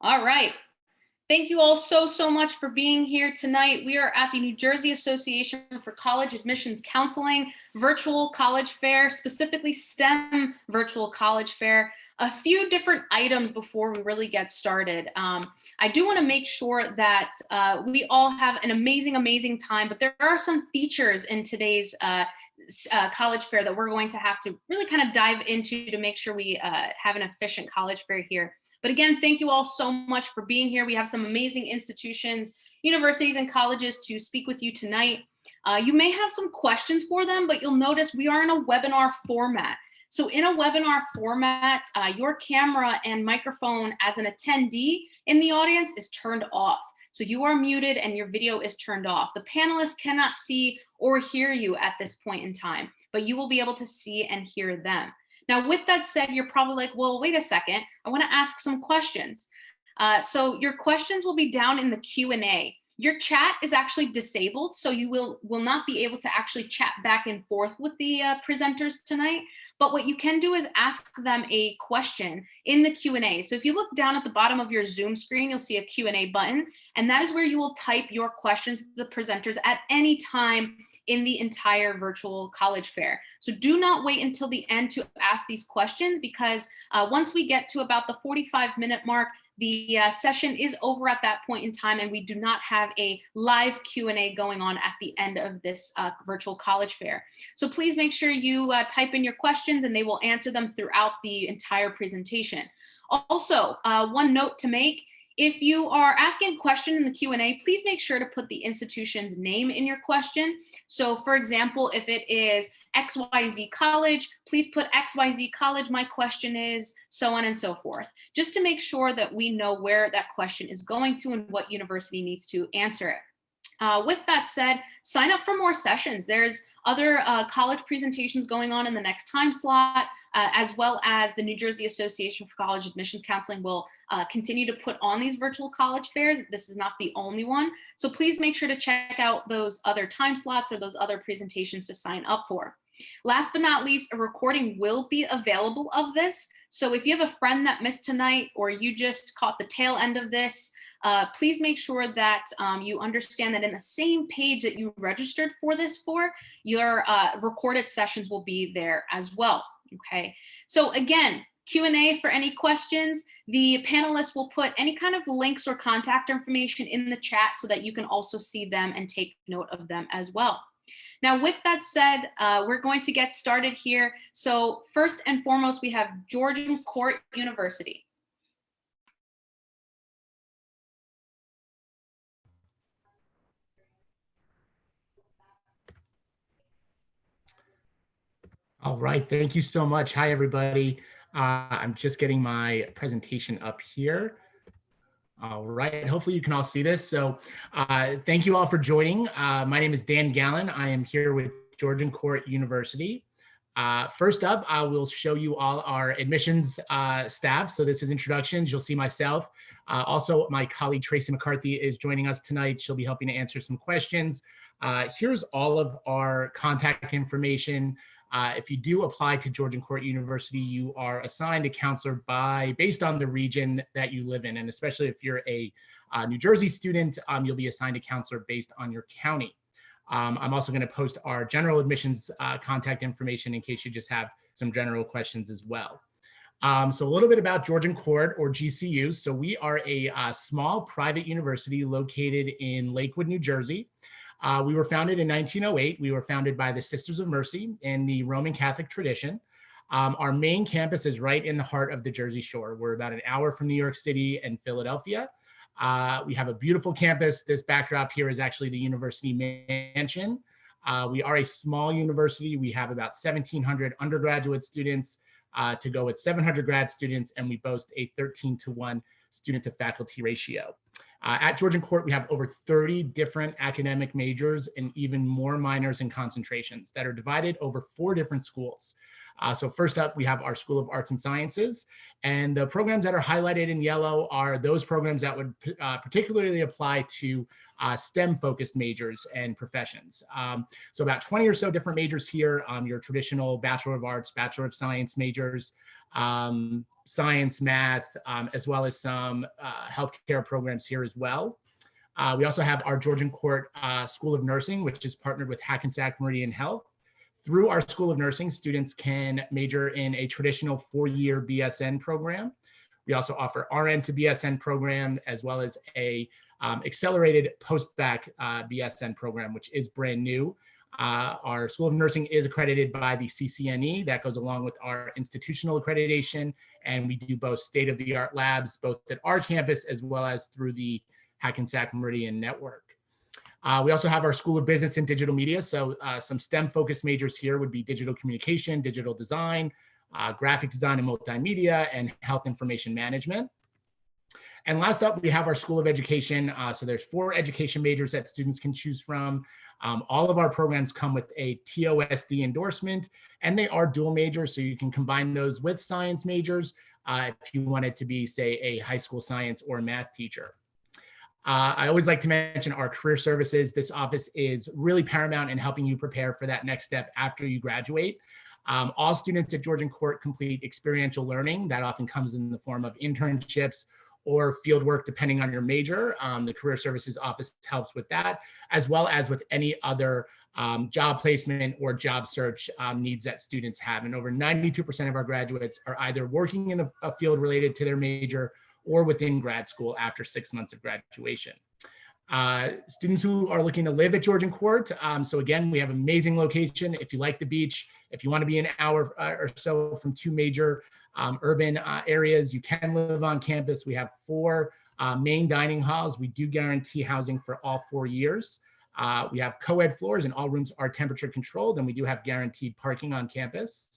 All right. Thank you all so much for being here tonight. We are at the New Jersey Association for College Admissions Counseling Virtual College Fair, specifically STEM Virtual College Fair. A few different items before we really get started. I do want to make sure that we all have an amazing time, but there are some features in today's college fair that we're going to have to really kind of dive into to make sure we have an efficient college fair here. But again, thank you all so much for being here. We have some amazing institutions, universities, and colleges to speak with you tonight. You may have some questions for them, but you'll notice we are in a webinar format. So in a webinar format, your camera and microphone as an attendee in the audience is turned off. So you are muted and your video is turned off. The panelists cannot see or hear you at this point in time, but you will be able to see and hear them. Now, with that said, you're probably like, well, wait a second, I want to ask some questions. So your questions will be down in the Q&A. Your chat is actually disabled, so you will not be able to actually chat back and forth with the presenters tonight. But what you can do is ask them a question in the Q&A. So if you look down at the bottom of your Zoom screen, you'll see a Q&A button, and that is where you will type your questions to the presenters at any time in the entire virtual college fair. So do not wait until the end to ask these questions, because once we get to about the 45-minute mark, the session is over at that point in time, and we do not have a live Q&A going on at the end of this virtual college fair. So please make sure you type in your questions, and they will answer them throughout the entire presentation. Also, one note to make: if you are asking a question in the Q&A, please make sure to put the institution's name in your question. So for example, if it is XYZ College, please put XYZ College, my question is, so on and so forth, just to make sure that we know where that question is going to and what university needs to answer it. With that said, sign up for more sessions. There's other college presentations going on in the next time slot, as well as the New Jersey Association for College Admissions Counseling will continue to put on these virtual college fairs. This is not the only one. So please make sure to check out those other time slots or those other presentations to sign up for. Last but not least, a recording will be available of this. So if you have a friend that missed tonight, or you just caught the tail end of this, please make sure that you understand that in the same page that you registered for this for, your recorded sessions will be there as well. Okay, so again, Q&A for any questions. The panelists will put any kind of links or contact information in the chat so that you can also see them and take note of them as well. Now, with that said, we're going to get started here. So first and foremost, we have Georgian University. All right, thank you so much. Hi, everybody. I'm just getting my presentation up here. All right, hopefully you can all see this. So thank you all for joining. My name is Dan Gallen. I am here with Georgian University. First up, I will show you all our admissions staff. So this is introductions. You'll see myself. Also, my colleague Tracy McCarthy is joining us tonight. She'll be helping to answer some questions. Here's all of our contact information. If you do apply to Georgian University, you are assigned a counselor based on the region that you live in. And especially if you're a New Jersey student, you'll be assigned a counselor based on your county. I'm also going to post our general admissions contact information in case you just have some general questions as well. So a little bit about Georgian Court, or GCU. So we are a small private university located in Lakewood, New Jersey. We were founded in 1908. We were founded by the Sisters of Mercy in the Roman Catholic tradition. Our main campus is right in the heart of the Jersey Shore. We're about an hour from New York City and Philadelphia. We have a beautiful campus. This backdrop here is actually the university mansion. We are a small university. We have about 1,700 undergraduate students to go with 700 grad students, and we boast a 13-to-1 student to faculty ratio. At Georgian Court, we have over 30 different academic majors and even more minors and concentrations that are divided over 4 different schools. So first up, we have our School of Arts and Sciences, and the programs that are highlighted in yellow are those programs that would particularly apply to STEM-focused majors and professions. So about 20 or so different majors here, your traditional Bachelor of Arts, Bachelor of Science majors. science, math, as well as some healthcare programs here as well. We also have our Georgian Court School of Nursing, which is partnered with Hackensack Meridian Health. Through our School of Nursing, students can major in a traditional 4-year BSN program. We also offer RN to BSN program, as well as a accelerated post-bac BSN program, which is brand new. Our School of Nursing is accredited by the CCNE. That goes along with our institutional accreditation, and we do both state-of-the-art labs, both at our campus as well as through the Hackensack Meridian Network. We also have our School of Business and Digital Media. So some STEM-focused majors here would be digital communication, digital design, graphic design and multimedia, and health information management. And last up, we have our School of Education. So there's 4 education majors that students can choose from. All of our programs come with a TOSD endorsement, and they are dual majors, so you can combine those with science majors if you wanted to be, say, a high school science or math teacher. I always like to mention our career services. This office is really paramount in helping you prepare for that next step after you graduate. All students at Georgian Court complete experiential learning. That often comes in the form of internships or field work, depending on your major. The Career Services Office helps with that, as well as with any other job placement or job search needs that students have. And over 92% of our graduates are either working in a field related to their major or within grad school after 6 months of graduation. Students who are looking to live at Georgian Court, so again, we have an amazing location. If you like the beach, if you want to be an hour or so from 2 major urban areas, you can live on campus. We have 4 main dining halls. We do guarantee housing for all 4 years. We have co-ed floors, and all rooms are temperature controlled, and we do have guaranteed parking on campus.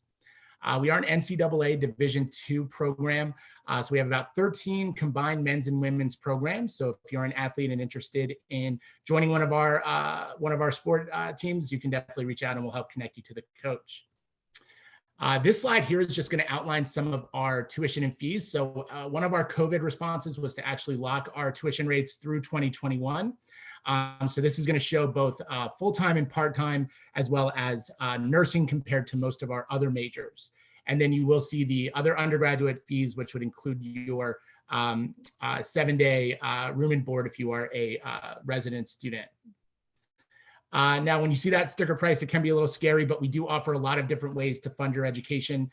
We are an NCAA Division II program. So we have about 13 combined men's and women's programs. So if you're an athlete and interested in joining one of our sport teams, you can definitely reach out and we'll help connect you to the coach. This slide here is just going to outline some of our tuition and fees. So one of our COVID responses was to actually lock our tuition rates through 2021. So this is going to show both full-time and part-time, as well as nursing compared to most of our other majors. And then you will see the other undergraduate fees, which would include your 7-day room and board if you are a resident student. Now, when you see that sticker price, it can be a little scary, but we do offer a lot of different ways to fund your education.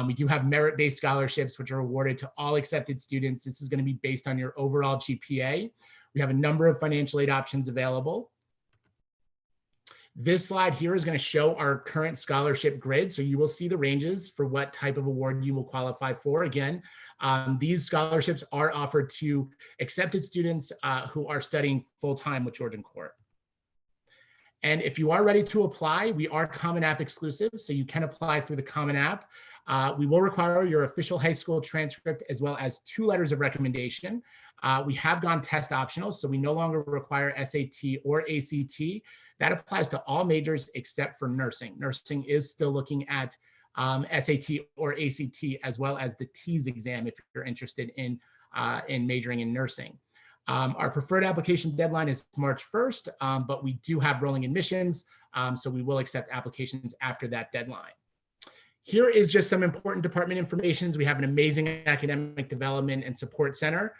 We do have merit-based scholarships, which are awarded to all accepted students. This is going to be based on your overall GPA. We have a number of financial aid options available. This slide here is going to show our current scholarship grid. So you will see the ranges for what type of award you will qualify for. Again, these scholarships are offered to accepted students who are studying full-time with Georgian Court. And if you are ready to apply, we are Common App exclusive, so you can apply through the Common App. We will require your official high school transcript as well as 2 letters of recommendation. We have gone test optional, so we no longer require SAT or ACT. That applies to all majors except for nursing. Nursing is still looking at SAT or ACT, as well as the TEAS exam if you're interested in majoring in nursing. Our preferred application deadline is March 1st, but we do have rolling admissions, so we will accept applications after that deadline. Here is just some important department information. We have an amazing academic development and support center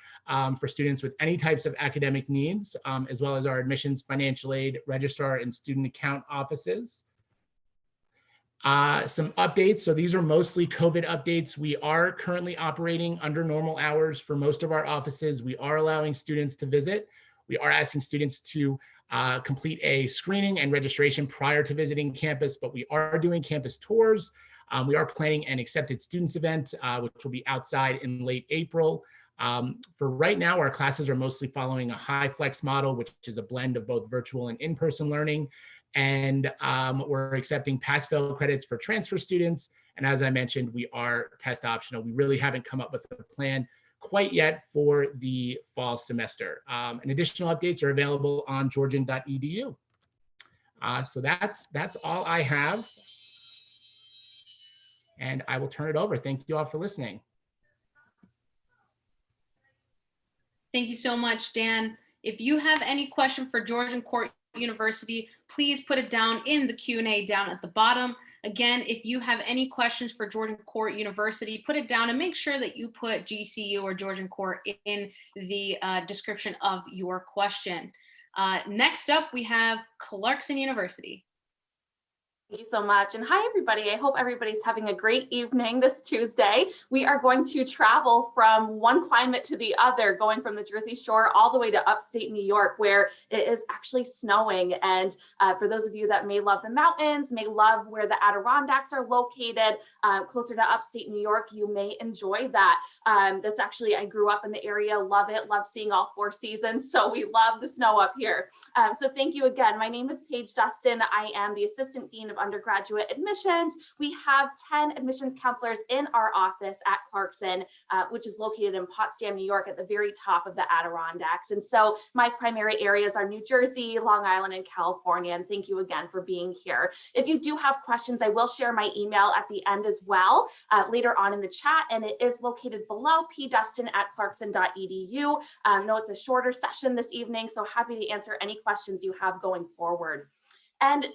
for students with any types of academic needs, as well as our admissions, financial aid, registrar, and student account offices. Some updates. So these are mostly COVID updates. We are currently operating under normal hours for most of our offices. We are allowing students to visit. We are asking students to complete a screening and registration prior to visiting campus, but we are doing campus tours. We are planning an accepted students event, which will be outside in late April. For right now, our classes are mostly following a high flex model, which is a blend of both virtual and in-person learning. And we're accepting pass-fail credits for transfer students. And as I mentioned, we are test optional. We really haven't come up with a plan quite yet for the fall semester. And additional updates are available on georgian.edu. So that's all I have. And I will turn it over. Thank you all for listening. Thank you so much, Dan. If you have any question for Georgian Court University, please put it down in the Q&A down at the bottom. Again, if you have any questions for Georgian Court University, put it down and make sure that you put GCU or Georgian Court in the description of your question. Next up, we have Clarkson University. Thank you so much. And hi, everybody. I hope everybody's having a great evening this Tuesday. We are going to travel from one climate to the other, going from the Jersey Shore all the way to upstate New York, where it is actually snowing. And for those of you that may love the mountains, may love where the Adirondacks are located, closer to upstate New York, you may enjoy that. That's actually, I grew up in the area, love it, love seeing all 4 seasons. So we love the snow up here. So thank you again. My name is Paige Dustin. I am the Assistant Dean of Undergraduate Admissions. We have 10 admissions counselors in our office at Clarkson, which is located in Potsdam, New York, at the very top of the Adirondacks. And so my primary areas are New Jersey, Long Island, and California. And thank you again for being here. If you do have questions, I will share my email at the end as well, later on in the chat, and it is located below pdustin@clarkson.edu. No, it's a shorter session this evening, so happy to answer any questions you have going forward. And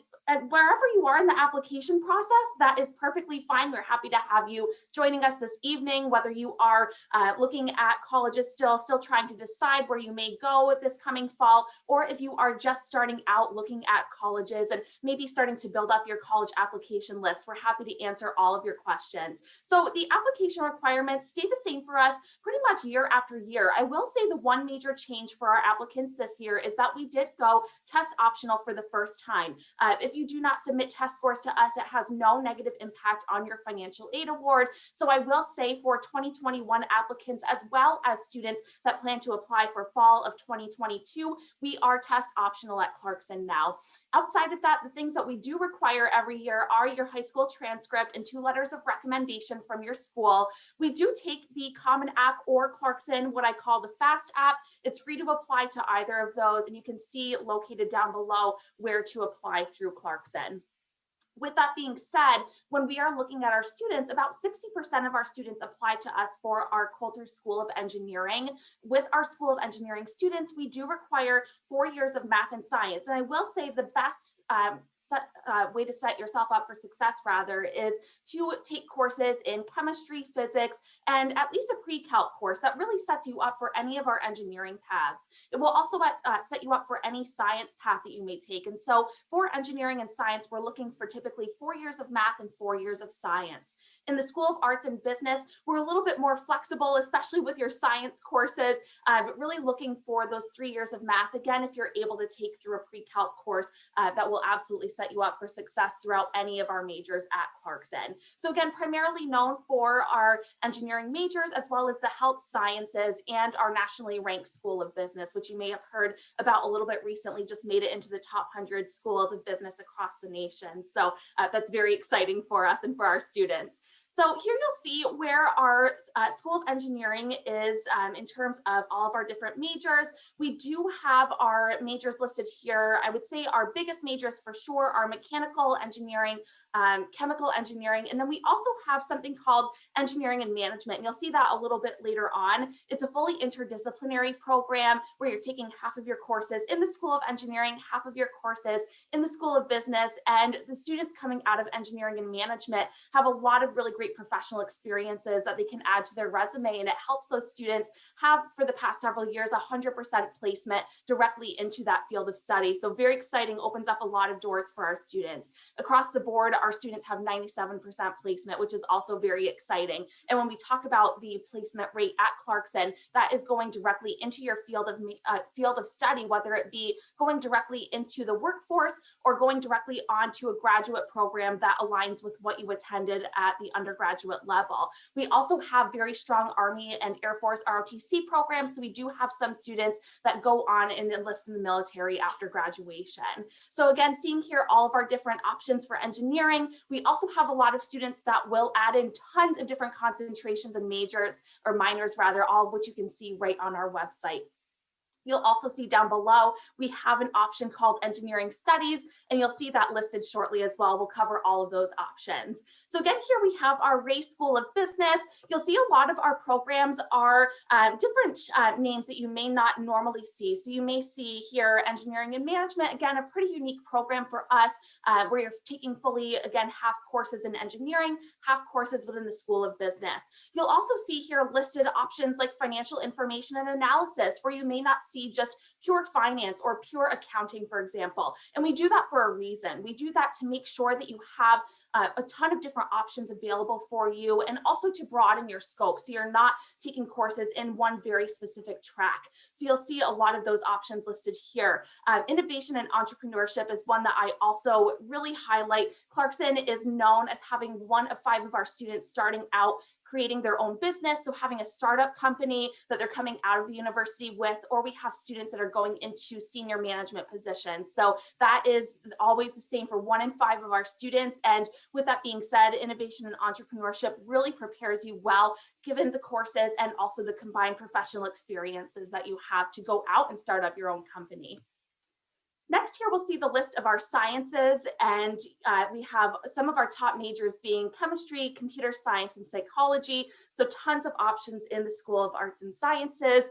wherever you are in the application process, that is perfectly fine. We're happy to have you joining us this evening, whether you are looking at colleges still trying to decide where you may go this coming fall, or if you are just starting out looking at colleges and maybe starting to build up your college application list. We're happy to answer all of your questions. So the application requirements stay the same for us pretty much year after year. I will say the one major change for our applicants this year is that we did go test optional for the first time. If you do not submit test scores to us, it has no negative impact on your financial aid award. So I will say for 2021 applicants, as well as students that plan to apply for fall of 2022, we are test optional at Clarkson now. Outside of that, the things that we do require every year are your high school transcript and 2 letters of recommendation from your school. We do take the Common App or Clarkson, what I call the FAST app. It's free to apply to either of those, and you can see located down below where to apply through Clarkson. With that being said, when we are looking at our students, about 60% of our students apply to us for our Coulter School of Engineering. With our School of Engineering students, we do require 4 years of math and science. And I will say the best way to set yourself up for success rather is to take courses in chemistry, physics, and at least a pre-calc course that really sets you up for any of our engineering paths. It will also set you up for any science path that you may take. And so for engineering and science, we're looking for typically 4 years of math and 4 years of science. In the School of Arts and Business, we're a little bit more flexible, especially with your science courses, but really looking for those 3 years of math. Again, if you're able to take through a pre-calc course, that will absolutely set you up for success throughout any of our majors at Clarkson. So again, primarily known for our engineering majors, as well as the health sciences and our nationally ranked School of Business, which you may have heard about a little bit recently, just made it into the top 100 schools of business across the nation. So that's very exciting for us and for our students. So here you'll see where our School of Engineering is in terms of all of our different majors. We do have our majors listed here. I would say our biggest majors for sure are mechanical engineering, chemical engineering, and then we also have something called engineering and management. And you'll see that a little bit later on. It's a fully interdisciplinary program where you're taking half of your courses in the School of Engineering, half of your courses in the School of Business, and the students coming out of engineering and management have a lot of really great professional experiences that they can add to their resume, and it helps those students have, for the past several years, 100% placement directly into that field of study. So very exciting, opens up a lot of doors for our students. Across the board, our students have 97% placement, which is also very exciting. And when we talk about the placement rate at Clarkson, that is going directly into your field of study, whether it be going directly into the workforce or going directly onto a graduate program that aligns with what you attended at the undergraduate level. We also have very strong Army and Air Force ROTC programs, so we do have some students that go on and enlist in the military after graduation. So again, seeing here all of our different options for engineering, we also have a lot of students that will add in tons of different concentrations and majors, or minors rather, all of which you can see right on our website. You'll also see down below, we have an option called Engineering Studies, and you'll see that listed shortly as well. We'll cover all of those options. So again, here we have our Ray School of Business. You'll see a lot of our programs are different names that you may not normally see. So you may see here Engineering and Management, again, a pretty unique program for us where you're taking fully, again, half courses in engineering, half courses within the School of Business. You'll also see here listed options like Financial Information and Analysis, where you may not see just pure finance or pure accounting, for example. And we do that for a reason. We do that to make sure that you have a ton of different options available for you, and also to broaden your scope, so you're not taking courses in one very specific track. So you'll see a lot of those options listed here. Innovation and entrepreneurship is one that I also really highlight. Clarkson is known as having 1 of 5 of our students starting out creating their own business, so having a startup company that they're coming out of the university with, or we have students that are going into senior management positions. So that is always the same for 1 in 5 of our students. And with that being said, innovation and entrepreneurship really prepares you well, given the courses and also the combined professional experiences that you have to go out and start up your own company. Next, here we'll see the list of our sciences, and we have some of our top majors being chemistry, computer science, and psychology. So tons of options in the School of Arts and Sciences.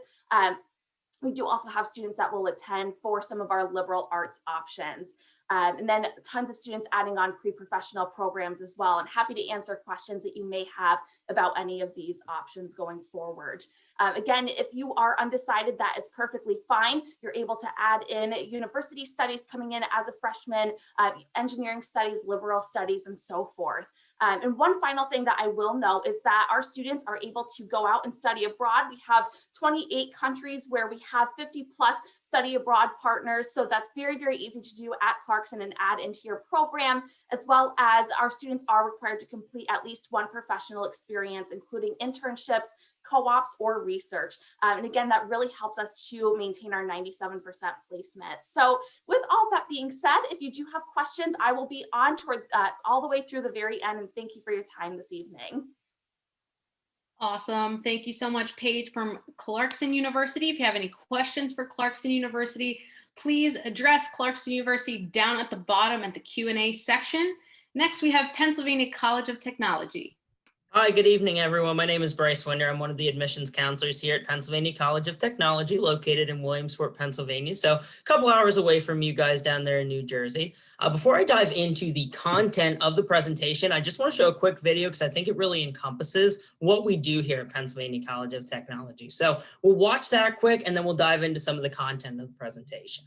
We do also have students that will attend for some of our liberal arts options. And then tons of students adding on pre-professional programs as well. And happy to answer questions that you may have about any of these options going forward. Again, if you are undecided, that is perfectly fine. You're able to add in university studies coming in as a freshman, engineering studies, liberal studies, and so forth. And one final thing that I will note is that our students are able to go out and study abroad. We have 28 countries where we have 50+ study abroad partners. So that's very, very easy to do at Clarkson and add into your program, as well as our students are required to complete at least 1 professional experience, including internships, co-ops, or research. And again, that really helps us to maintain our 97% placement. So with all that being said, if you do have questions, I will be on toward all the way through the very end. And thank you for your time this evening. Awesome. Thank you so much, Paige from Clarkson University. If you have any questions for Clarkson University, please address Clarkson University down at the bottom at the Q&A section. Next, we have Pennsylvania College of Technology. Hi, good evening, everyone. My name is Bryce Winder. I'm one of the admissions counselors here at Pennsylvania College of Technology, located in Williamsport, Pennsylvania. So a couple hours away from you guys down there in New Jersey. Before I dive into the content of the presentation, I just want to show a quick video because I think it really encompasses what we do here at Pennsylvania College of Technology. So we'll watch that quick, and then we'll dive into some of the content of the presentation.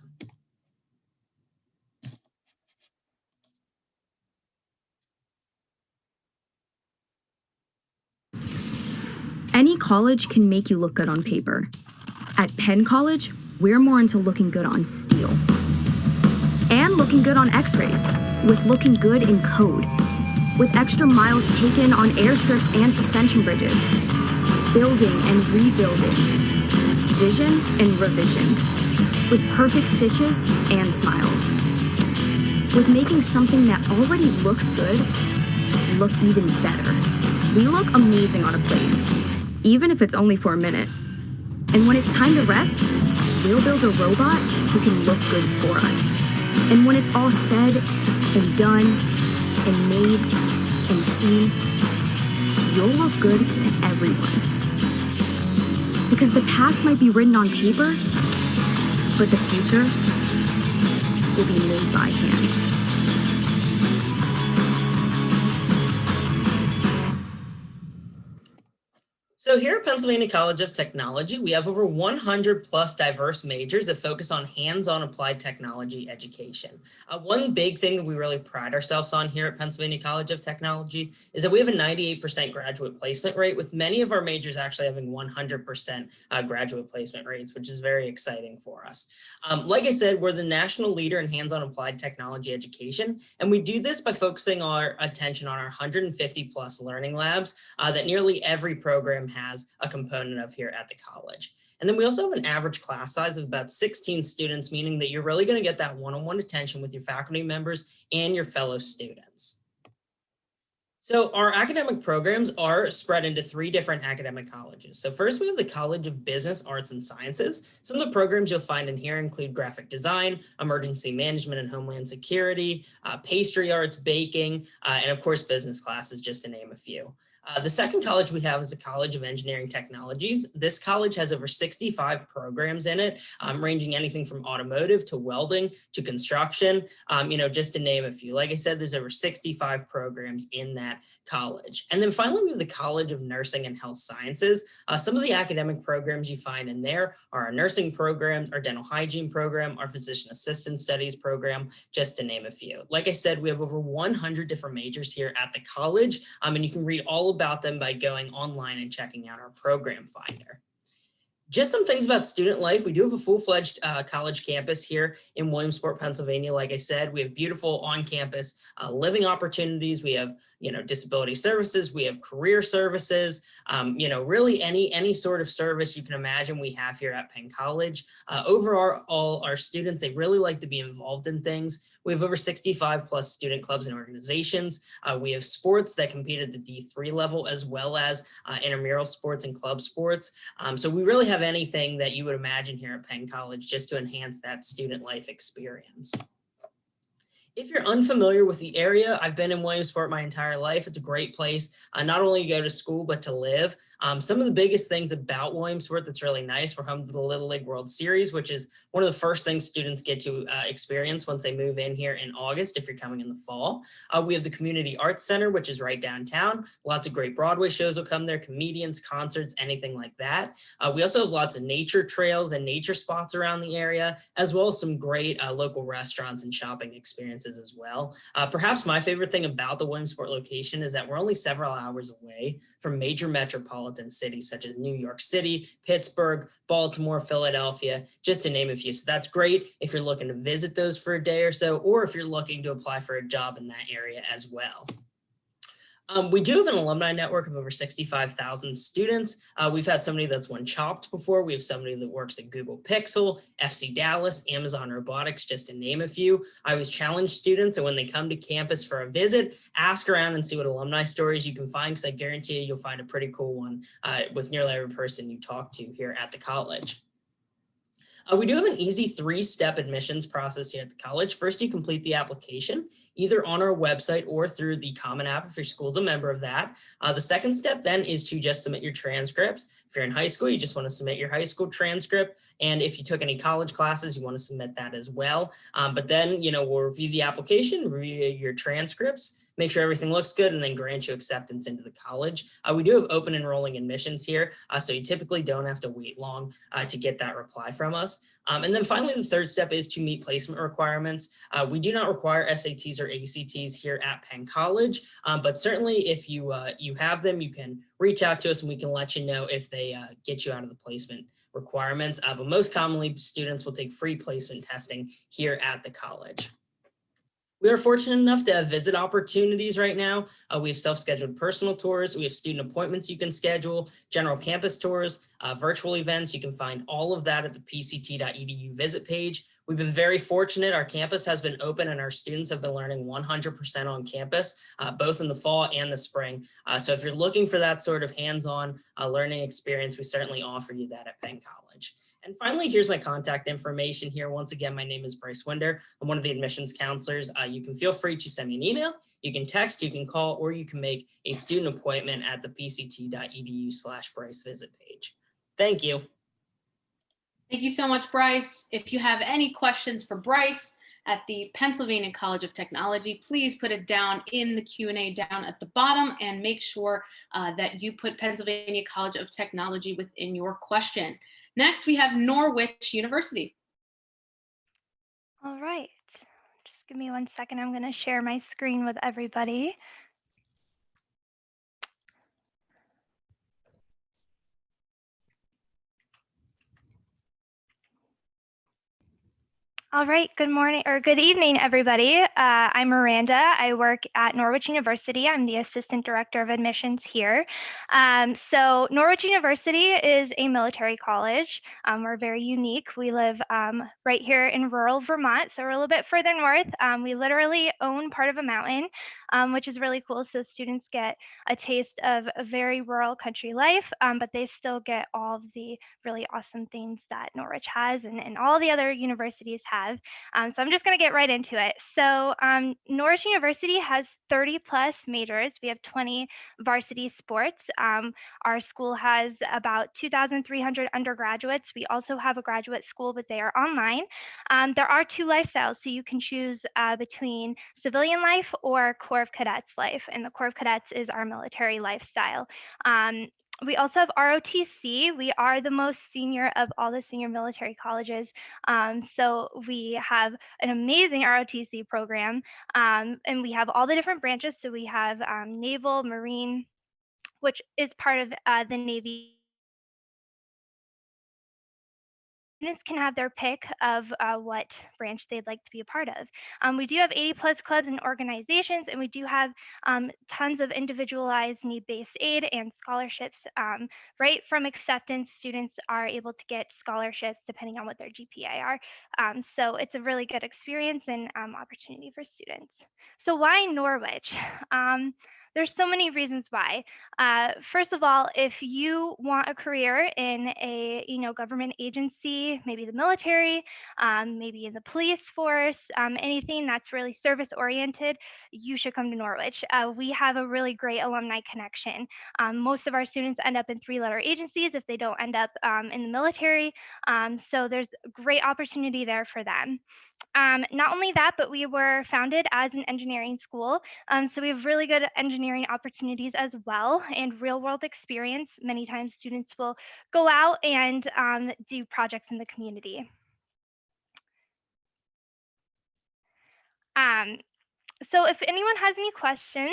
Any college can make you look good on paper. At Penn College, we're more into looking good on steel. And looking good on x-rays, with looking good in code. With extra miles taken on airstrips and suspension bridges. Building and rebuilding. Vision and revisions. With perfect stitches and smiles. With making something that already looks good, look even better. We look amazing on a plate, even if it's only for a minute. And when it's time to rest, we'll build a robot who can look good for us. And when it's all said and done and made and seen, you'll look good to everyone. Because the past might be written on paper, but the future will be made by hand. So here at Pennsylvania College of Technology, we have over 100+ diverse majors that focus on hands-on applied technology education. One big thing that we really pride ourselves on here at Pennsylvania College of Technology is that we have a 98% graduate placement rate, with many of our majors actually having 100% graduate placement rates, which is very exciting for us. Like I said, we're the national leader in hands-on applied technology education, and we do this by focusing our attention on our 150+ learning labs that nearly every program has a component of here at the college. And then we also have an average class size of about 16 students, meaning that you're really going to get that one-on-one attention with your faculty members and your fellow students. So our academic programs are spread into 3 different academic colleges. So first we have the College of Business, Arts, and Sciences. Some of the programs you'll find in here include graphic design, emergency management and homeland security, pastry arts, baking, and of course business classes, just to name a few. The second college we have is the College of Engineering Technologies. This college has over 65 programs in it, ranging anything from automotive to welding to construction, just to name a few. Like I said, there's over 65 programs in that college. And then finally, we have the College of Nursing and Health Sciences. Some of the academic programs you find in there are our nursing program, our dental hygiene program, our physician assistant studies program, just to name a few. Like I said, we have over 100 different majors here at the college, and you can read all about them by going online and checking out our program finder. Just some things about student life. We do have a full-fledged college campus here in Williamsport, Pennsylvania. Like I said, we have beautiful on-campus living opportunities. We have, disability services. We have career services. Really any sort of service you can imagine we have here at Penn College. Overall, our students, they really like to be involved in things. We have over 65 plus student clubs and organizations. We have sports that compete at the D3 level, as well as intramural sports and club sports. So we really have anything that you would imagine here at Penn College just to enhance that student life experience. If you're unfamiliar with the area, I've been in Williamsport my entire life. It's a great place, not only to go to school, but to live. Some of the biggest things about Williamsport that's really nice, we're home to the Little League World Series, which is one of the first things students get to experience once they move in here in August, if you're coming in the fall. We have the Community Arts Center, which is right downtown. Lots of great Broadway shows will come there, comedians, concerts, anything like that. We also have lots of nature trails and nature spots around the area, as well as some great local restaurants and shopping experiences as well. Perhaps my favorite thing about the Williamsport location is that we're only several hours away from major metropolitan cities such as New York City, Pittsburgh, Baltimore, Philadelphia, just to name a few. So that's great if you're looking to visit those for a day or so, or if you're looking to apply for a job in that area as well. We do have an alumni network of over 65,000 students. We've had somebody that's won Chopped before. We have somebody that works at Google Pixel, FC Dallas, Amazon Robotics, just to name a few. I always challenge students, and when they come to campus for a visit, ask around and see what alumni stories you can find, because I guarantee you, you'll find a pretty cool one with nearly every person you talk to here at the college. We do have an easy 3-step admissions process here at the college. First, you complete the application, either on our website or through the Common App if your school's a member of that. The second step then is to just submit your transcripts. If you're in high school, you just want to submit your high school transcript. And if you took any college classes, you want to submit that as well. But then, we'll review the application, review your transcripts, make sure everything looks good, and then grant you acceptance into the college. We do have open enrolling admissions here, so you typically don't have to wait long to get that reply from us. And then finally, the third step is to meet placement requirements. We do not require SATs or ACTs here at Penn College, but certainly if you have them, you can reach out to us and we can let you know if they get you out of the placement requirements. But most commonly, students will take free placement testing here at the college. We are fortunate enough to have visit opportunities right now. We have self-scheduled personal tours. We have student appointments you can schedule, general campus tours, virtual events. You can find all of that at the pct.edu visit page. We've been very fortunate. Our campus has been open and our students have been learning 100% on campus, both in the fall and the spring. So if you're looking for that sort of hands-on learning experience, we certainly offer you that at Penn College. And finally, here's my contact information here. Once again, my name is Bryce Winder. I'm one of the admissions counselors. You can feel free to send me an email, you can text, you can call, or you can make a student appointment at the pct.edu/Bryce visit page. Thank you. Thank you so much, Bryce. If you have any questions for Bryce at the Pennsylvania College of Technology, please put it down in the Q&A down at the bottom and make sure that you put Pennsylvania College of Technology within your question. Next, we have Norwich University. All right, just give me 1 second. I'm going to share my screen with everybody. All right, good morning or good evening, everybody. I'm Miranda. I work at Norwich University. I'm the Assistant Director of Admissions here. So Norwich University is a military college. We're very unique. We live right here in rural Vermont, so we're a little bit further north. We literally own part of a mountain. which is really cool. So students get a taste of a very rural country life, but they still get all of the really awesome things that Norwich has and all the other universities have. So I'm just going to get right into it. So Norwich University has 30 plus majors. We have 20 varsity sports. Our school has about 2,300 undergraduates. We also have a graduate school, but they are online. There are 2 lifestyles, so you can choose between civilian life or Corps of Cadets life, and the Corps of Cadets is our military lifestyle. We also have ROTC. We are the most senior of all the senior military colleges. So we have an amazing ROTC program, and we have all the different branches. So we have Naval, Marine, which is part of the Navy. Students can have their pick of what branch they'd like to be a part of. We do have 80 plus clubs and organizations, and we do have tons of individualized need-based aid and scholarships. Right from acceptance, students are able to get scholarships depending on what their GPA are. So it's a really good experience and opportunity for students. So why Norwich? There's so many reasons why. First of all, if you want a career in a government agency, maybe the military, maybe in the police force, anything that's really service oriented, you should come to Norwich. We have a really great alumni connection. Most of our students end up in 3-letter agencies if they don't end up in the military. So there's great opportunity there for them. Not only that, but we were founded as an engineering school. So we have really good engineering opportunities as well and real world experience. Many times students will go out and do projects in the community. So if anyone has any questions,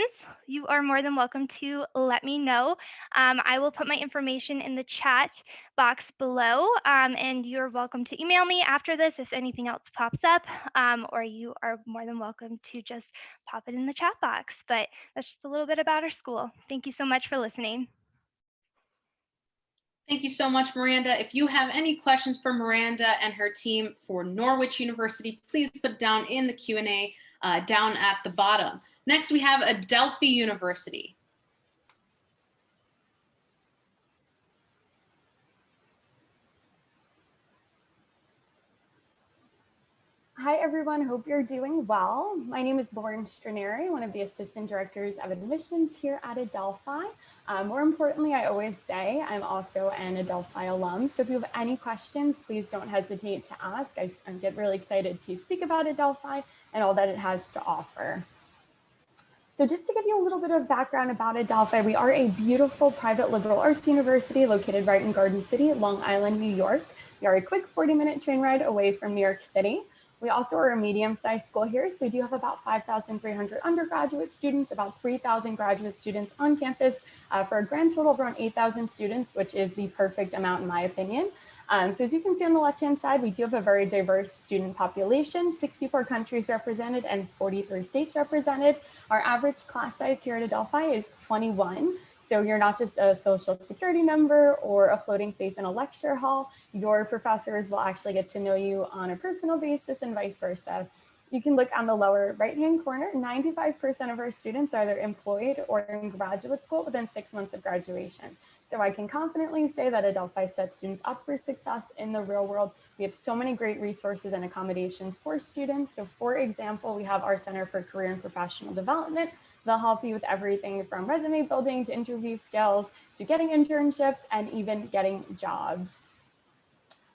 you are more than welcome to let me know. I will put my information in the chat box below, and you're welcome to email me after this if anything else pops up, or you are more than welcome to just pop it in the chat box. But that's just a little bit about our school. Thank you so much for listening. Thank you so much, Miranda. If you have any questions for Miranda and her team for Norwich University, please put down in the Q&A down at the bottom. Next, we have Adelphi University. Hi, everyone. Hope you're doing well. My name is Lauren Straneri, one of the assistant directors of admissions here at Adelphi. More importantly, I always say I'm also an Adelphi alum. So if you have any questions, please don't hesitate to ask. I get really excited to speak about Adelphi and all that it has to offer. So just to give you a little bit of background about Adelphi, we are a beautiful private liberal arts university located right in Garden City, Long Island, New York. We are a quick 40-minute train ride away from New York City. We also are a medium-sized school here, so we do have about 5,300 undergraduate students, about 3,000 graduate students on campus for a grand total of around 8,000 students, which is the perfect amount in my opinion. So as you can see on the left-hand side, we do have a very diverse student population, 64 countries represented and 43 states represented. Our average class size here at Adelphi is 21. So you're not just a social security number or a floating face in a lecture hall. Your professors will actually get to know you on a personal basis and vice versa. You can look on the lower right-hand corner, 95% of our students are either employed or in graduate school within 6 months of graduation. So I can confidently say that Adelphi sets students up for success in the real world. We have so many great resources and accommodations for students. So for example, we have our Center for Career and Professional Development. They'll help you with everything from resume building to interview skills to getting internships and even getting jobs.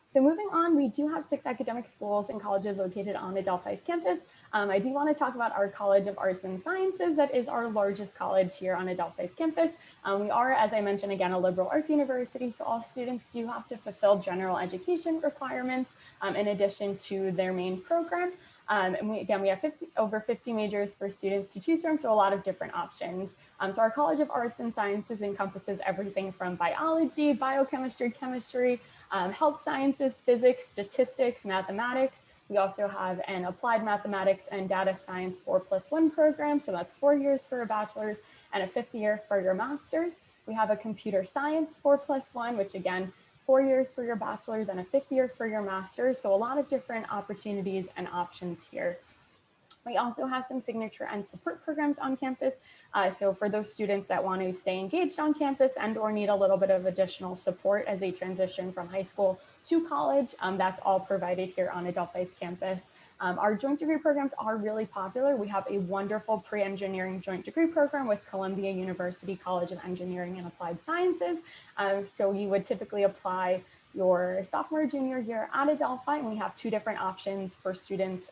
So moving on, we do have 6 academic schools and colleges located on Adelphi's campus. I do want to talk about our College of Arts and Sciences. That is our largest college here on Adelphi's campus. We are, as I mentioned again, a liberal arts university, so all students do have to fulfill general education requirements in addition to their main program. And we have over 50 majors for students to choose from, so a lot of different options. So our College of Arts and Sciences encompasses everything from biology, biochemistry, chemistry, health sciences, physics, statistics, mathematics. We also have an applied mathematics and data science 4+1 program. So that's 4 years for a bachelor's and a 5th year for your master's. We have a computer science 4+1, which again, 4 years for your bachelor's and a 5th year for your master's. So a lot of different opportunities and options here. We also have some signature and support programs on campus. So for those students that want to stay engaged on campus and or need a little bit of additional support as they transition from high school to college, that's all provided here on Adelphi's campus. Our joint degree programs are really popular. We have a wonderful pre-engineering joint degree program with Columbia University College of Engineering and Applied Sciences. So you would typically apply your sophomore, junior year at Adelphi, and we have two different options for students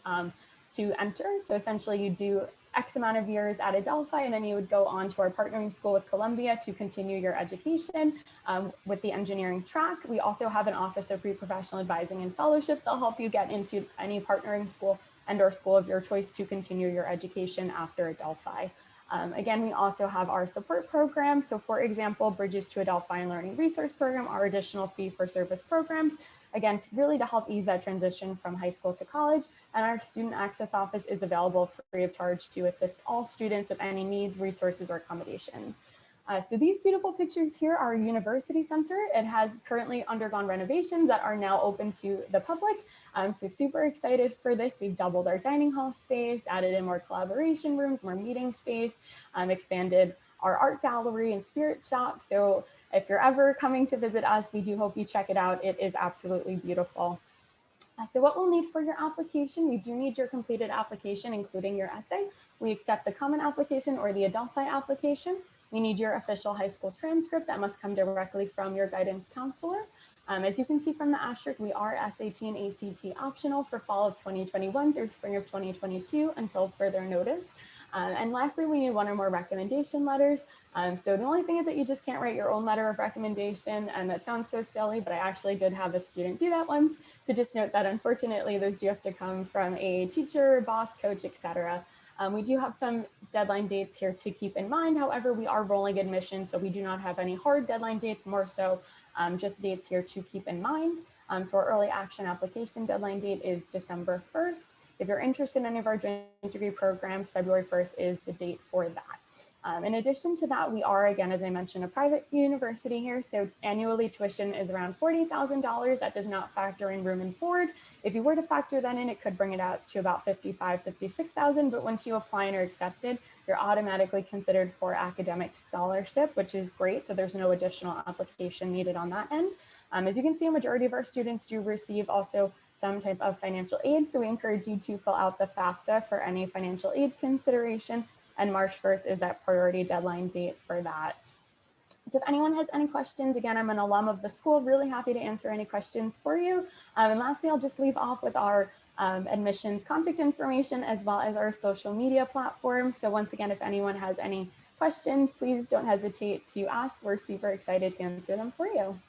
to enter. So essentially you do X amount of years at Adelphi, and then you would go on to our partnering school with Columbia to continue your education with the engineering track. We also have an Office of Pre-Professional Advising and Fellowship that'll help you get into any partnering school and or school of your choice to continue your education after Adelphi. Again, we also have our support program. So for example, Bridges to Adelphi and Learning Resource Program, our additional fee for service programs, again, really to help ease that transition from high school to college. And our student access office is available free of charge to assist all students with any needs, resources, or accommodations. So these beautiful pictures here are University Center. It has currently undergone renovations that are now open to the public. So super excited for this. We've doubled our dining hall space, added in more collaboration rooms, more meeting space, expanded our art gallery and spirit shop. So if you're ever coming to visit us, we do hope you check it out. It is absolutely beautiful. So what we'll need for your application, we do need your completed application, including your essay. We accept the common application or the Adelphi application. We need your official high school transcript that must come directly from your guidance counselor. As you can see from the asterisk, we are SAT and ACT optional for fall of 2021 through spring of 2022 until further notice. And lastly, we need one or more recommendation letters. So the only thing is that you just can't write your own letter of recommendation, and that sounds so silly, but I actually did have a student do that once. So just note that unfortunately, those do have to come from a teacher, boss, coach, etc. We do have some deadline dates here to keep in mind. However, we are rolling admission, so we do not have any hard deadline dates, more so just dates here to keep in mind. So our early action application deadline date is December 1st. If you're interested in any of our joint degree programs, February 1st is the date for that. In addition to that, we are, again, as I mentioned, a private university here. So annually tuition is around $40,000. That does not factor in room and board. If you were to factor that in, it could bring it out to about $55,000, $56,000. But once you apply and are accepted, you're automatically considered for academic scholarship, which is great. So there's no additional application needed on that end. As you can see, a majority of our students do receive also some type of financial aid. So we encourage you to fill out the FAFSA for any financial aid consideration. And March 1st is that priority deadline date for that. So if anyone has any questions, again, I'm an alum of the school, really happy to answer any questions for you. And lastly, I'll just leave off with our admissions contact information as well as our social media platform. So once again, if anyone has any questions, please don't hesitate to ask. We're super excited to answer them for you.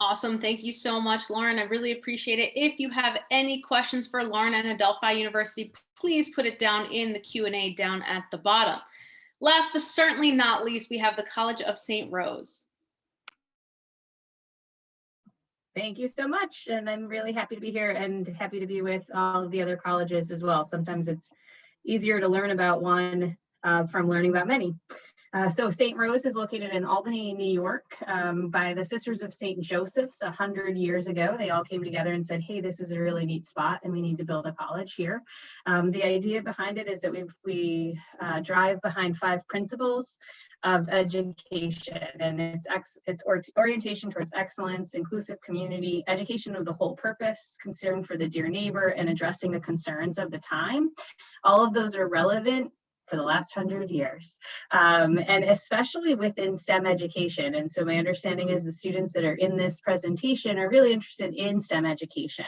Awesome. Thank you so much, Lauren. I really appreciate it. If you have any questions for Lauren and Adelphi University, please put it down in the Q&A down at the bottom. Last but certainly not least, we have the College of St. Rose. Thank you so much. And I'm really happy to be here and happy to be with all of the other colleges as well. Sometimes it's easier to learn about one from learning about many. So St. Rose is located in Albany, New York, by the Sisters of St. Joseph's 100 years ago. They all came together and said, hey, this is a really neat spot and we need to build a college here. The idea behind it is that we drive behind 5 principles of education, and it's orientation towards excellence, inclusive community, education of the whole purpose, concern for the dear neighbor, and addressing the concerns of the time. All of those are relevant for the last 100 years, and especially within STEM education. And so my understanding is the students that are in this presentation are really interested in STEM education.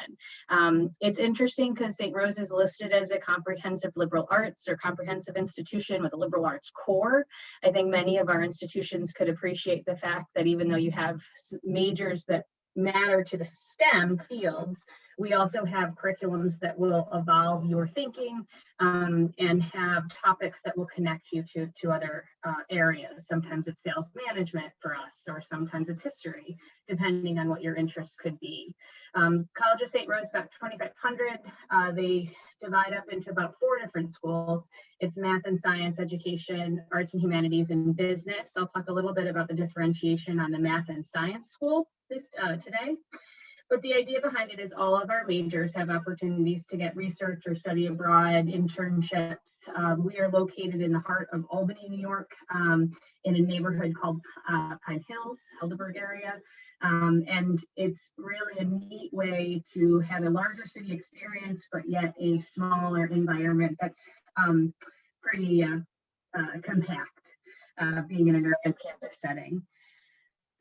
It's interesting because St. Rose is listed as a comprehensive liberal arts or comprehensive institution with a liberal arts core. I think many of our institutions could appreciate the fact that even though you have majors that matter to the STEM fields, we also have curriculums that will evolve your thinking and have topics that will connect you to other areas. Sometimes it's sales management for us, or sometimes it's history, depending on what your interests could be. College of St. Rose, about 2,500. They divide up into about 4 different schools. It's math and science education, arts and humanities, and business. I'll talk a little bit about the differentiation on the math and science school today. But the idea behind it is all of our majors have opportunities to get research or study abroad, internships. We are located in the heart of Albany, New York, in a neighborhood called Pine Hills, Helderberg area. And it's really a neat way to have a larger city experience, but yet a smaller environment that's pretty compact, being in an urban campus setting.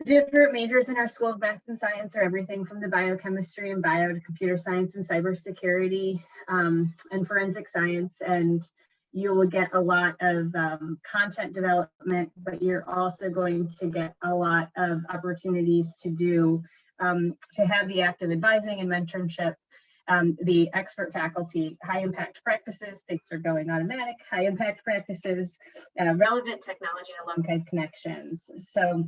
Different majors in our School of Math and Science are everything from the biochemistry and bio to computer science and cybersecurity and forensic science. And you will get a lot of content development, but you're also going to get a lot of opportunities to do, to have the active advising and mentorship, the expert faculty, high impact practices, things are going automatic, high impact practices, relevant technology and alumni connections. So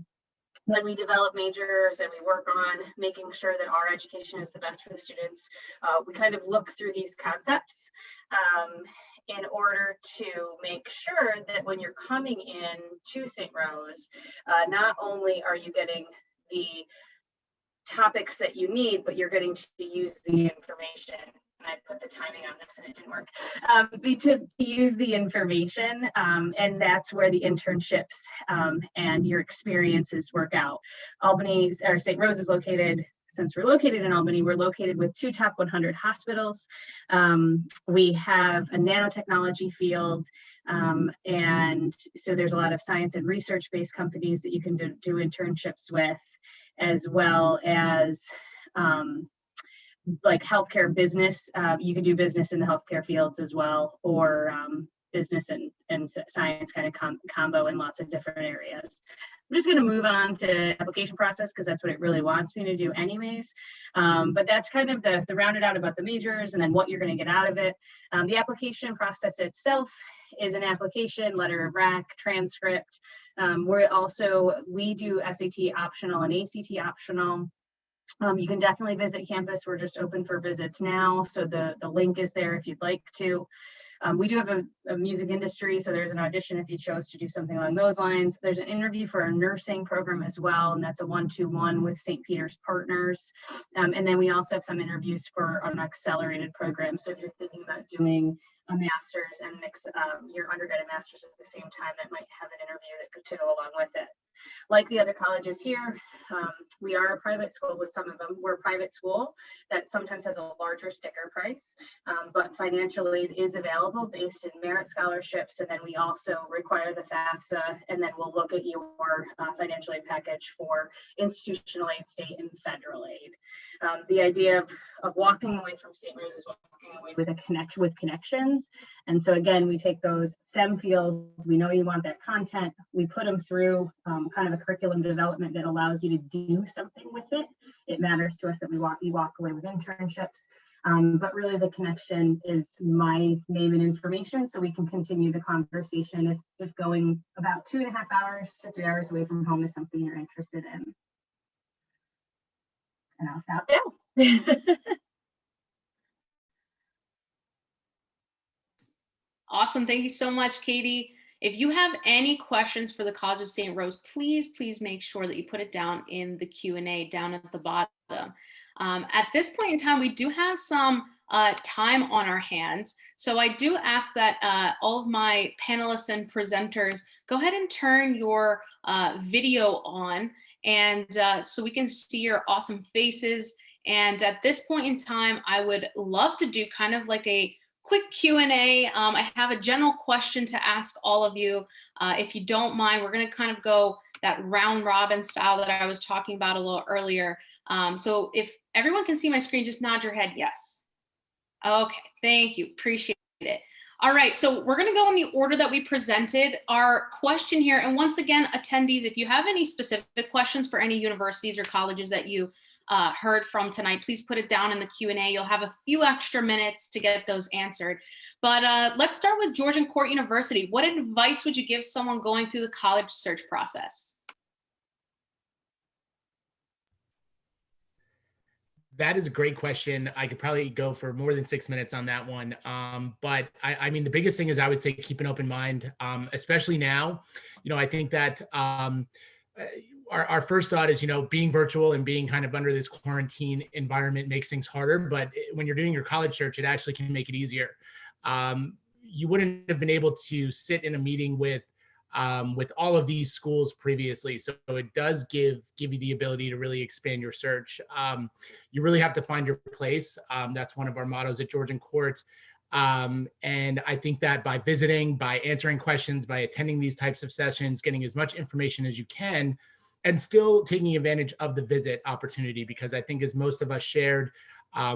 when we develop majors and we work on making sure that our education is the best for the students, we kind of look through these concepts in order to make sure that when you're coming in to St. Rose, not only are you getting the topics that you need, but you're getting to use the information. I put the timing on this and it didn't work. To use the information, and that's where the internships and your experiences work out. Albany, or St. Rose is located, since we're located in Albany, we're located with 2 top 100 hospitals. We have a nanotechnology field, and so there's a lot of science and research-based companies that you can do internships with, as well as like healthcare business. You can do business in the healthcare fields as well, or business and science kind of combo in lots of different areas. I'm just going to move on to application process because that's what it really wants me to do anyways. But that's kind of the rounded out about the majors and then what you're going to get out of it. The application process itself is an application, letter of RAC, transcript. We do SAT optional and ACT optional. You can definitely visit campus. We're just open for visits now, so the link is there if you'd like to. We do have a music industry, so there's an audition if you chose to do something along those lines. There's an interview for our nursing program as well, and that's a 1-to-1 with St. Peter's Partners. And then we also have some interviews for an accelerated program. So if you're thinking about doing a master's and your undergrad and master's at the same time, that might have an interview to go along with it. Like the other colleges here, we are a private school with some of them. We're a private school that sometimes has a larger sticker price, but financially it is available based in merit scholarships. And then we also require the FAFSA, and then we'll look at your financial aid package for institutional aid, state and federal aid. The idea of walking away from St. Rose is walking away with connections. And so again, we take those STEM fields, we know you want that content, we put them through kind of a curriculum development that allows you to do something with it. It matters to us that you walk away with internships, but really the connection is my name and information, so we can continue the conversation if going about 2.5 hours to 3 hours away from home is something you're interested in. And I'll stop now. Awesome. Thank you so much, Katie. If you have any questions for the College of St. Rose, please make sure that you put it down in the Q&A down at the bottom. At this point in time, we do have some time on our hands. So I do ask that all of my panelists and presenters go ahead and turn your video on, and so we can see your awesome faces. And at this point in time, I would love to do kind of like a quick Q&A. I have a general question to ask all of you. If you don't mind, we're going to kind of go that round robin style that I was talking about a little earlier. So if everyone can see my screen, just nod your head yes. Okay, thank you, appreciate it. All right, so we're going to go in the order that we presented our question here. And once again, attendees, if you have any specific questions for any universities or colleges that you heard from tonight, please put it down in the Q&A. You'll have a few extra minutes to get those answered. But let's start with Georgian University. What advice would you give someone going through the college search process? That is a great question. I could probably go for more than 6 minutes on that one. But I mean, the biggest thing is I would say keep an open mind, especially now. You know, I think that our first thought is, being virtual and being kind of under this quarantine environment makes things harder. But when you're doing your college search, it actually can make it easier. You wouldn't have been able to sit in a meeting with all of these schools previously. So it does give you the ability to really expand your search. You really have to find your place. That's one of our mottos at Georgian Court. And I think that by visiting, by answering questions, by attending these types of sessions, getting as much information as you can, and still taking advantage of the visit opportunity, because I think as most of us shared,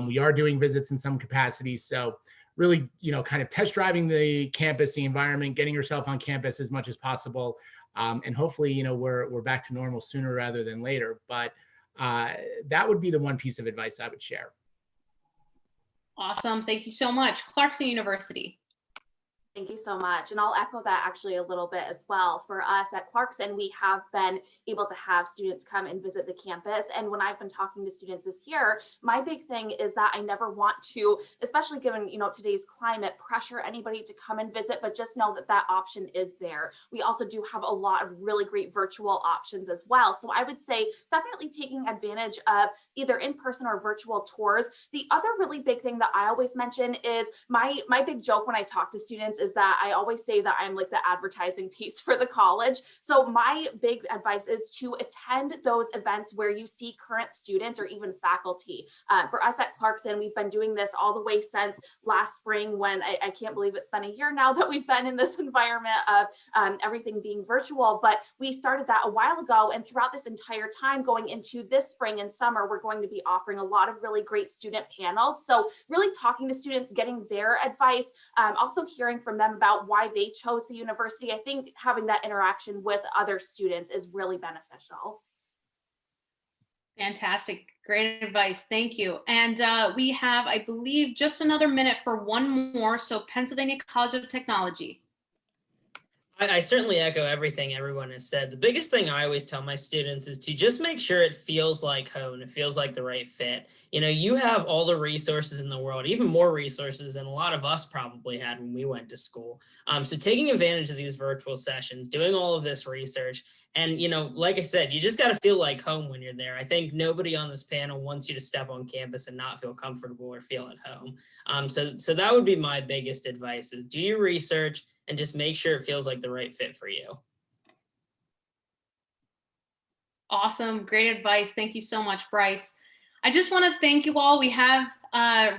we are doing visits in some capacity. So really, kind of test driving the campus, the environment, getting yourself on campus as much as possible. And hopefully, we're back to normal sooner rather than later. But that would be the one piece of advice I would share. Awesome. Thank you so much. Clarkson University. Thank you so much. And I'll echo that actually a little bit as well. For us at Clarkson, we have been able to have students come and visit the campus. And when I've been talking to students this year, my big thing is that I never want to, especially given, today's climate, pressure anybody to come and visit, but just know that that option is there. We also do have a lot of really great virtual options as well. So I would say definitely taking advantage of either in-person or virtual tours. The other really big thing that I always mention is my big joke when I talk to students is that I always say that I'm like the advertising piece for the college. So my big advice is to attend those events where you see current students or even faculty. For us at Clarkson, we've been doing this all the way since last spring, when I can't believe it's been a year now that we've been in this environment of everything being virtual, but we started that a while ago. And throughout this entire time going into this spring and summer, we're going to be offering a lot of really great student panels. So really talking to students, getting their advice, also hearing from them about why they chose the university. I think having that interaction with other students is really beneficial. Fantastic. Great advice. Thank you. And we have, I believe, just another minute for one more. So Pennsylvania College of Technology. I certainly echo everything everyone has said. The biggest thing I always tell my students is to just make sure it feels like home, it feels like the right fit. You have all the resources in the world, even more resources than a lot of us probably had when we went to school. So taking advantage of these virtual sessions, doing all of this research, and, like I said, you just got to feel like home when you're there. I think nobody on this panel wants you to step on campus and not feel comfortable or feel at home. So that would be my biggest advice, is do your research and just make sure it feels like the right fit for you. Awesome. Great advice. Thank you so much, Bryce. I just want to thank you all. We have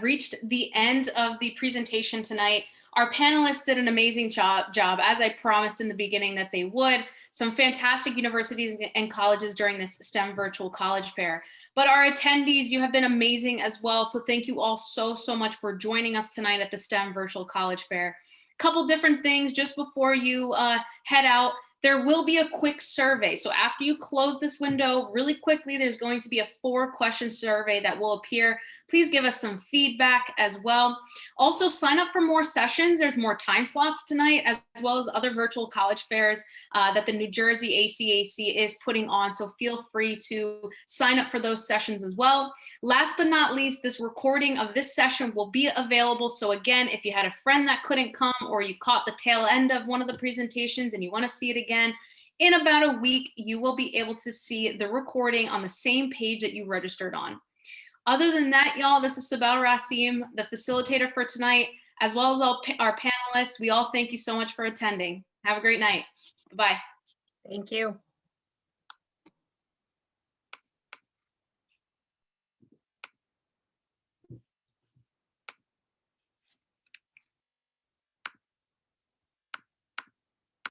reached the end of the presentation tonight. Our panelists did an amazing job, as I promised in the beginning that they would. Some fantastic universities and colleges during this STEM virtual college fair. But our attendees, you have been amazing as well. So thank you all so much for joining us tonight at the STEM virtual college fair. Couple different things just before you head out. There will be a quick survey. So after you close this window really quickly, there's going to be a 4-question survey that will appear. Please give us some feedback as well. Also sign up for more sessions. There's more time slots tonight, as well as other virtual college fairs that the New Jersey ACAC is putting on. So feel free to sign up for those sessions as well. Last but not least, this recording of this session will be available. So again, if you had a friend that couldn't come, or you caught the tail end of one of the presentations and you want to see it again, in about a week, you will be able to see the recording on the same page that you registered on. Other than that, y'all, this is Sibel Rasim, the facilitator for tonight, as well as all our panelists. We all thank you so much for attending. Have a great night. Bye-bye. Thank you.